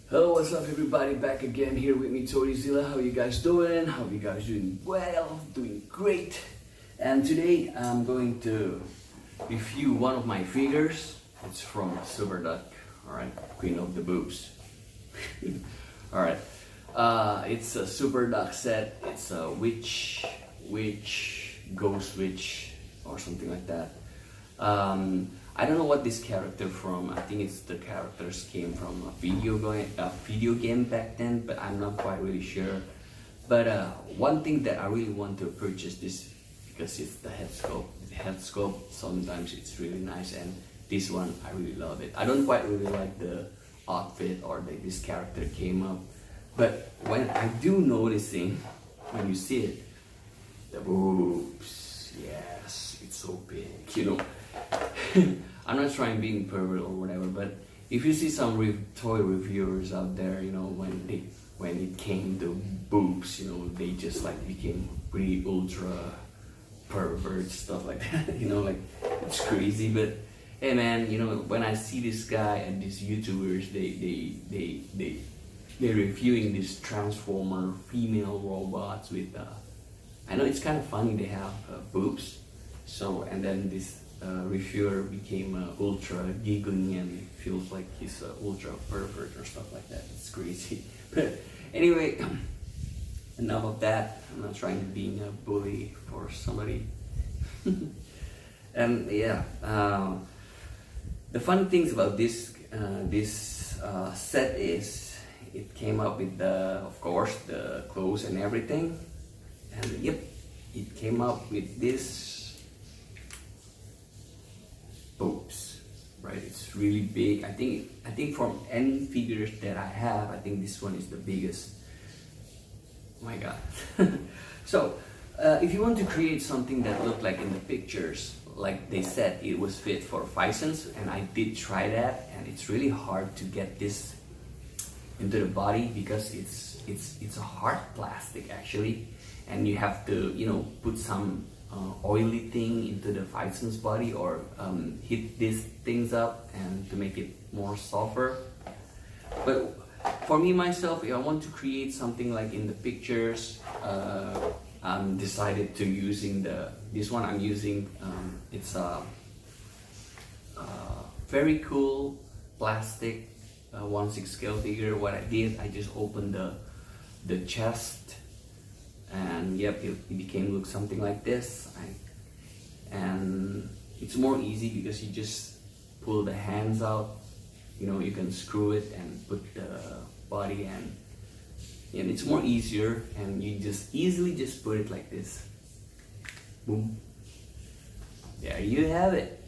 Hello, what's up everybody? Back again here with me, Toryzilla. How you guys doing? Hope you guys doing well, doing great. And today I'm going to review one of my figures. It's from SUPERDUCK, alright, Queen of the Boobs. Alright, it's a SUPERDUCK set. It's a witch, ghost witch, or something like that. I don't know what this character from. I think it's the characters came from a video game back then, but I'm not quite really sure. But one thing that I really want to purchase this because it's the head sculpt. The head sculpt sometimes it's really nice, and this one I really love it. I don't quite really like the outfit or this character came up, but when I do noticing when you see it, the boobs, yes, it's so big, you know. I'm not trying being pervert or whatever, but if you see some toy reviewers out there, you know, when it came to boobs, you know, they just like became pretty ultra pervert stuff like that. You know, like it's crazy. But hey man, you know, when I see this guy and these YouTubers, they're reviewing these transformer female robots with I know it's kind of funny they have boobs. So and then this reviewer became ultra giggling and feels like he's ultra pervert or stuff like that. It's crazy. But anyway, enough of that. I'm not trying to be a bully for somebody. And yeah, the fun things about this set is it came up with of course the clothes and everything, and yep, it came up with this boobs, right? It's really big. I think from any figures that I have, I think this one is the biggest. Oh my god. So if you want to create something that looked like in the pictures, like they said it was fit for Fisons, and I did try that, and it's really hard to get this into the body because it's a hard plastic actually, and you have to, you know, put some oily thing into the Fison's body or heat these things up and to make it more softer. But for me myself, if I want to create something like in the pictures, I'm decided to using this one I'm using. It's a very cool plastic 1/6 scale figure. What I did, I just opened the chest, and yep, it became look something like this. And it's more easy because you just pull the hands out, you know, you can screw it and put the body, and it's more easier, and you just easily just put it like this. Boom, there you have it.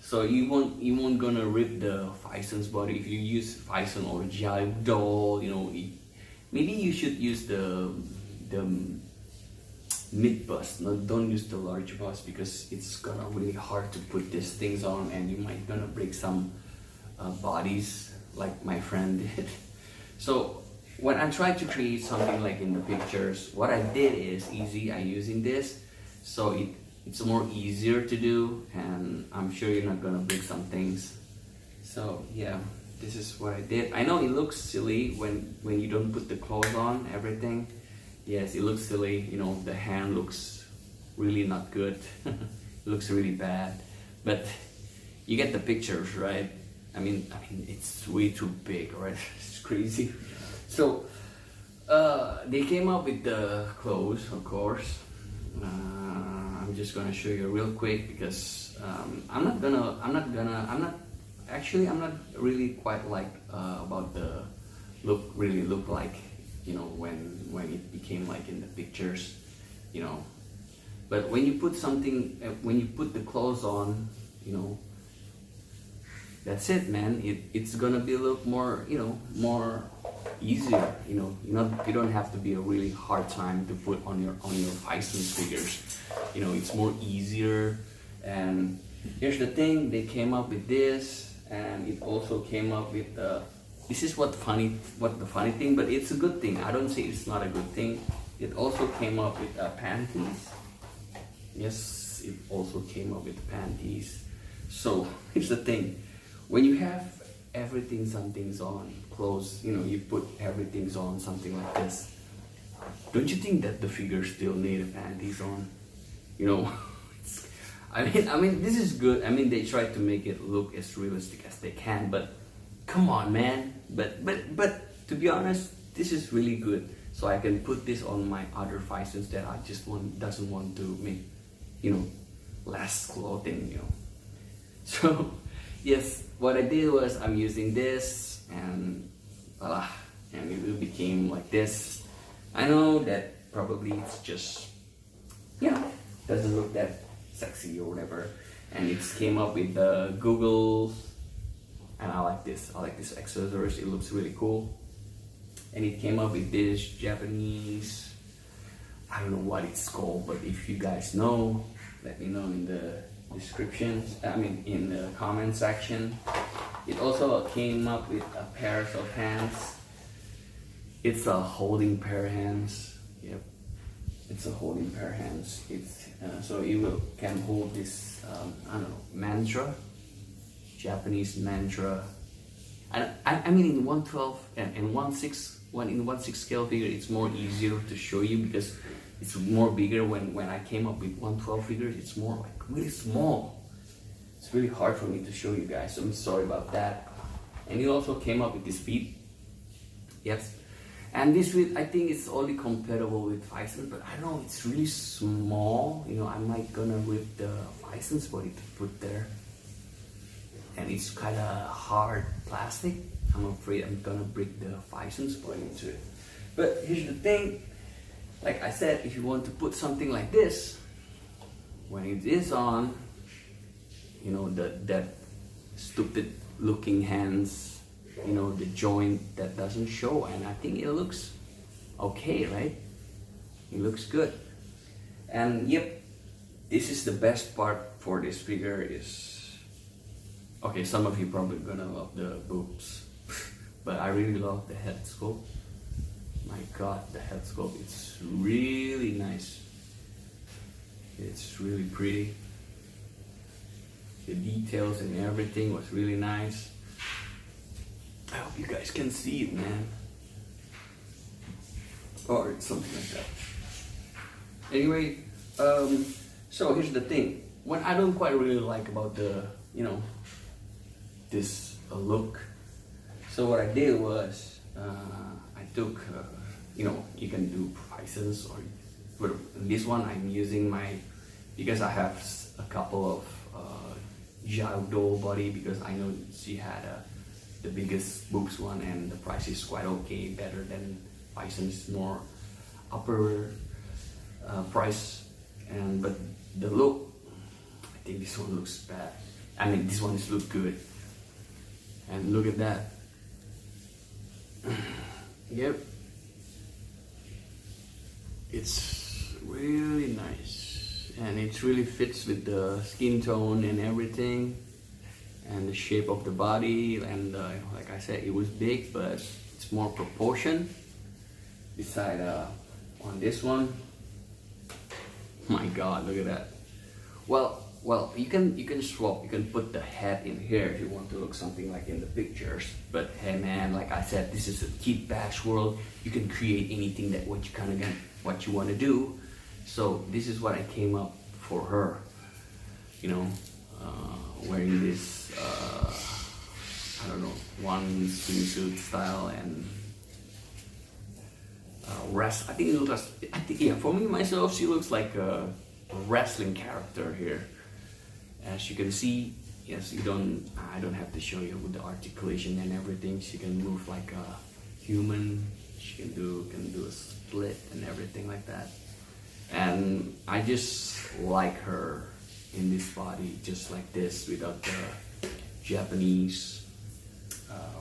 So you won't gonna rip the Fison's body if you use Fison or Jive doll, you know. Maybe you should use the mid bust. No, don't use the large bust because it's gonna really hard to put these things on, and you might gonna break some bodies like my friend did. So when I tried to create something like in the pictures, what I did is easy. I'm using this, so it's more easier to do, and I'm sure you're not gonna break some things. So yeah, this is what I did. I know it looks silly when you don't put the clothes on, everything. Yes, it looks silly, you know, the hand looks really not good. It looks really bad, but you get the pictures, right? I mean it's way too big, right? It's crazy. So they came up with the clothes, of course. I'm just gonna show you real quick because I'm not really quite like about the look like, you know, when it became like in the pictures, you know. But when you put something, when you put the clothes on, you know, that's it, man. It's gonna be a look more, you know, more easier, you know. You don't have to be a really hard time to put on your Fison's figures, you know. It's more easier. And here's the thing, they came up with this, and it also came up with this is what the funny thing, but it's a good thing. I don't say it's not a good thing. It also came up with panties. Yes, it also came up with panties. So here's the thing, when you have everything, something's on clothes, you know, you put everything's on something like this. Don't you think that the figure still need a panties on? You know, I mean, this is good. I mean, they try to make it look as realistic as they can, but come on, man. But to be honest, this is really good. So I can put this on my other Fisons that I just doesn't want to make, you know, less clothing, you know. So yes, what I did was I'm using this, and voila, and it became like this. I know that probably it's just, you know, doesn't look that sexy or whatever, and it came up with the Google, and I like this accessories. It looks really cool, and it came up with this Japanese, I don't know what it's called, but if you guys know, let me know in the descriptions, I mean in the comment section. It also came up with a pair of hands. It's a holding pair of hands. Yep, it's a holding pair of hands. It's so you can hold this I don't know, mantra, Japanese mantra. I mean in 112 and 1/6 scale figure, it's more easier to show you because it's more bigger. When I came up with 112 figures, it's more like really small. It's really hard for me to show you guys, so I'm sorry about that. And it also came up with this feet. Yes. And this width, I think it's only compatible with Fison, but I don't know, it's really small. You know, I might gonna rip the Fison's body to put there. And it's kind of hard plastic. I'm afraid I'm gonna break the Fison's body into it. But here's the thing, like I said, if you want to put something like this, when it is on, you know, that stupid looking hands, you know, the joint that doesn't show, and I think it looks okay, right? It looks good. And yep, this is the best part for this figure is, okay, some of you probably gonna love the boobs, but I really love the head sculpt. My god, the head sculpt, it's really nice. It's really pretty. The details and everything was really nice. I hope you guys can see it, man. Or something like that. Anyway, so here's the thing. What I don't quite really like about the, you know, this look. So what I did was, I took, you know, you can do Fisons, or but this one I'm using my, because I have a couple of Jiao doll body, because I know she had the biggest boobs one, and the price is quite okay, better than Fison's, more upper price. And but the look, I think this one looks bad. I mean, this one is look good. And look at that. Yep, it's really nice, and it really fits with the skin tone and everything, and the shape of the body. And like I said, it was big, but it's more proportion. Beside on this one, my god, look at that. Well, you can swap. You can put the head in here if you want to look something like in the pictures. But hey, man, like I said, this is a kid bash world. You can create anything that what you want to do. So this is what I came up for her. You know, wearing this I don't know, one swimsuit style and rest. I think it looks. I think, yeah, for me myself, she looks like a wrestling character here. As you can see, yes, I don't have to show you with the articulation and everything. She can move like a human. She can do a split and everything like that. And I just like her in this body, just like this, without the Japanese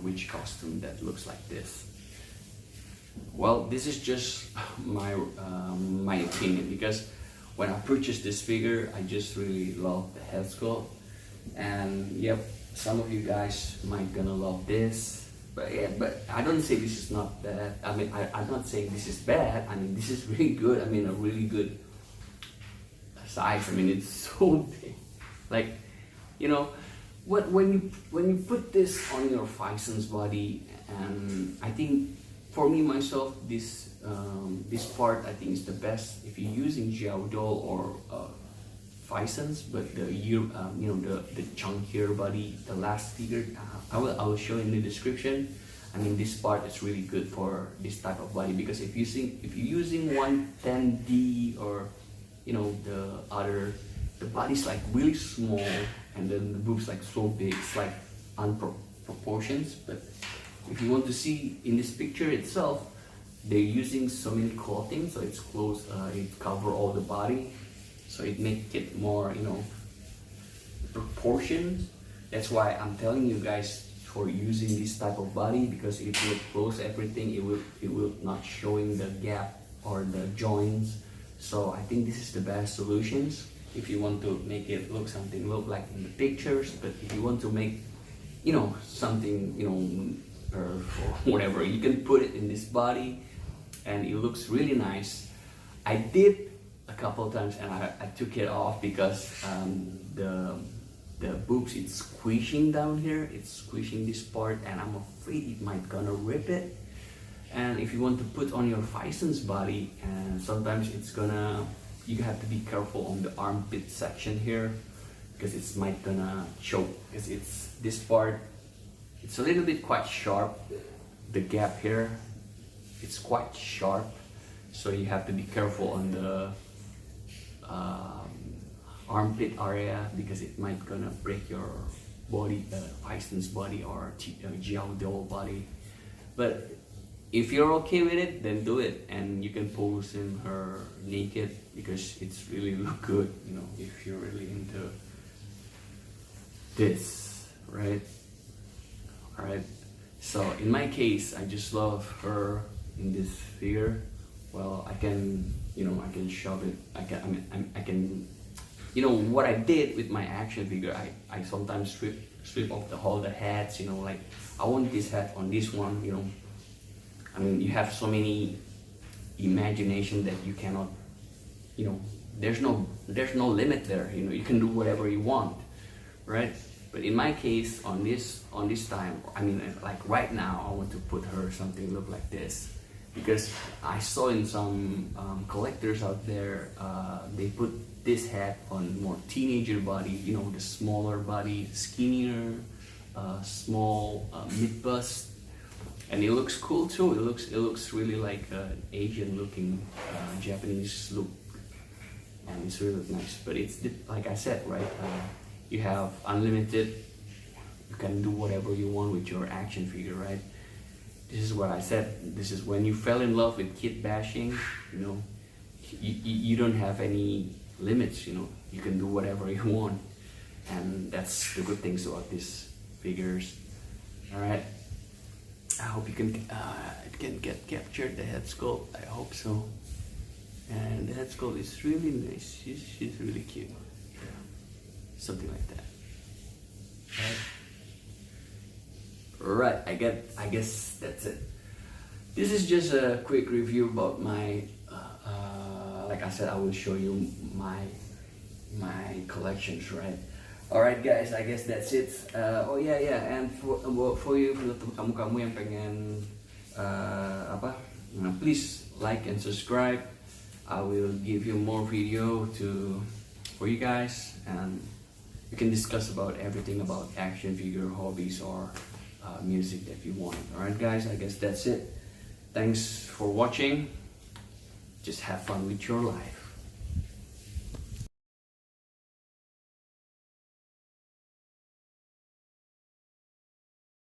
witch costume that looks like this. Well, this is just my opinion, because when I purchased this figure, I just really love the head sculpt. And yep, some of you guys might gonna love this, but yeah, but I don't say this is not bad. I mean, I'm not saying this is bad. I mean, this is really good. I mean, a really good size. I mean, it's so big. Like, you know, when you put this on your Fison's body, and I think for me myself, this part I think is the best if you're using Jiaodou or Fison's, but you know, the chunkier body, the last figure, I will show in the description. I mean, this part is really good for this type of body, because if you're using 110D, or you know, the body's like really small, and then the boobs like so big, it's like unproportions. But if you want to see in this picture itself, they're using so many clothing, so it's close, it cover all the body, so it make it more, you know, proportions. That's why I'm telling you guys for using this type of body, because it will close everything, it will not showing the gap or the joints. So I think this is the best solutions if you want to make it look like in the pictures. But if you want to make, you know, something, you know, or whatever, you can put it in this body and it looks really nice. I did a couple of times and I took it off because the boobs, it's squishing down here, it's squishing this part, and I'm afraid it might gonna rip it. And if you want to put on your Fison's body, and sometimes it's gonna, you have to be careful on the armpit section here, because it's might gonna choke, because it's this part, it's a little bit quite sharp, the gap here, it's quite sharp, so you have to be careful on the armpit area, because it might gonna break your body, Fison's body or Jiaodou body. But if you're okay with it, then do it, and you can pose in her naked, because it's really look good, you know, if you're really into this, right? Alright, so in my case, I just love her in this figure. Well, I can, you know, I can shove it, I can, you know, what I did with my action figure, I sometimes strip off all the heads, you know, like I want this head on this one, you know. I mean, you have so many imagination that you cannot, you know, there's no limit there, you know, you can do whatever you want, right? But in my case, on this time, I mean, like right now, I want to put her something look like this, because I saw in some collectors out there, they put this head on more teenager body, you know, the smaller body, skinnier, small, mid bust, and it looks cool too. It looks really like an Asian looking Japanese look, and it's really nice. But it's like I said, right? You have unlimited. You can do whatever you want with your action figure, right? This is what I said. This is when you fell in love with kid bashing. You know, you don't have any limits. You know, you can do whatever you want, and that's the good things about these figures. All right. I hope you can it can get captured, the head sculpt. I hope so. And the head sculpt is really nice. She's really cute. Something like that. Right. I guess that's it. This is just a quick review about my. Like I said, I will show you my collections, right? Alright guys, I guess that's it. Oh yeah, and for you, for kamu yang pengen please like and subscribe. I will give you more video for you guys, and you can discuss about everything about action figure hobbies or music that you want. Alright guys, I guess that's it. Thanks for watching. Just have fun with your life.